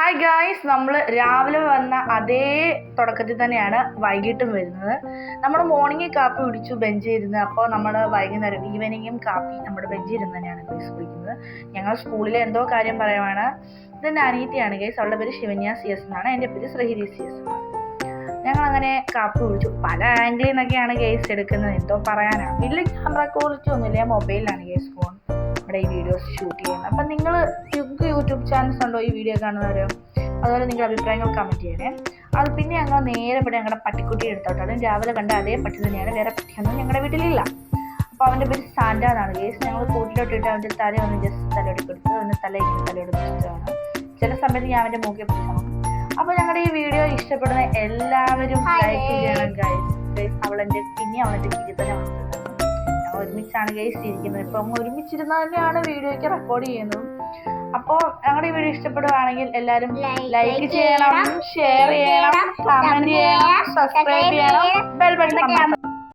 Hi guys, നമ്മൾ രാവിലെ വന്ന അതേ തുടക്കത്തിൽ തന്നെയാണ് വൈകിട്ടും വരുന്നത്. നമ്മൾ മോർണിംഗ് കാപ്പി കുടിച്ചു ബെഞ്ചിൽ ഇരുന്ന്. അപ്പോൾ നമ്മൾ വൈകുന്നേരം ഈവനിങ്ങും കാപ്പി നമ്മുടെ ബെഞ്ചിൽ ഇരുന്ന് തന്നെയാണ് ഗൈസ് കുടിക്കുന്നത്. ഞങ്ങൾ സ്കൂളിലെ എന്തോ കാര്യം പറയുവാണ്. ഇതെൻ്റെ അനിയത്തിയാണ് ഗൈസ്, അവളുടെ പേര് ശിവന്യ CS എന്നാണ്, എൻ്റെ പേര് ശ്രീഹരി CS എന്നാണ്. ഞങ്ങളങ്ങനെ കാപ്പി കുടിച്ചു. പല ആംഗിളിൽ നിന്നൊക്കെയാണ് ഗൈസ് എടുക്കുന്നത്, എന്തോ പറയാനാണ്. വലിയ ക്യാമറ ക്വാളിറ്റി ഒന്നുമില്ല, ഞാൻ മൊബൈലിലാണ് ഗൈസ് ഫോൺ നമ്മുടെ ഈ വീഡിയോസ് ഷൂട്ട് ചെയ്യുന്നത്. അപ്പം നിങ്ങൾ യൂട്യൂബ് ചാനൽസ് ഉണ്ടോ ഈ വീഡിയോ കാണുന്നവരോ? അതുപോലെ നിങ്ങളുടെ അഭിപ്രായങ്ങൾ കമൻറ്റ് ചെയ്യണേ. അത് പിന്നെ ഞങ്ങൾ നേരെ ഇവിടെ ഞങ്ങളുടെ പട്ടിക്കുട്ടി എടുത്തോട്ടെ. രാവിലെ കണ്ട അതേ പട്ടി തന്നെയാണ്, വേറെ പട്ടിയൊന്നും ഞങ്ങളുടെ വീട്ടിലില്ല. അപ്പോൾ അവൻ്റെ പേര് സാന്റ എന്നാണ് ഗൈസ്. ഞങ്ങൾ കൂട്ടിലോട്ടിട്ട് അവൻ്റെ തല ഒന്ന് ജസ്റ്റ് തലയോടി കൊടുത്ത് അവൻ്റെ തല ഇങ്ങനെ തലയോടി പിടിച്ചതാണ്. ചില സമയത്ത് ഞാൻ അവൻ്റെ മൂക്കിൽ പിടിച്ചാണ്. അപ്പോൾ ഞങ്ങളുടെ ഈ വീഡിയോ ഇഷ്ടപ്പെടുന്ന എല്ലാവരും ലൈക്ക് ചെയ്യണം ഗൈസ്. അവളെൻ്റെ പിന്നെ അവളെൻ്റെ കീഴിൽ ഒരുമിച്ചാണ് ഗൈസ് ഇരിക്കുന്നത്. ഇപ്പം നമ്മൾ ഒരുമിച്ചിരുന്ന തന്നെയാണ് വീഡിയോയ്ക്ക് റെക്കോർഡ് ചെയ്യുന്നത്. അപ്പോൾ ഞങ്ങളുടെ ഈ വീഡിയോ ഇഷ്ടപ്പെടുകയാണെങ്കിൽ എല്ലാവരും ലൈക്ക് ചെയ്യണം, ഷെയർ ചെയ്യണം, കമന്റ് ചെയ്യണം, സബ്സ്ക്രൈബ് ചെയ്യണം, ബെൽ ബട്ടൺ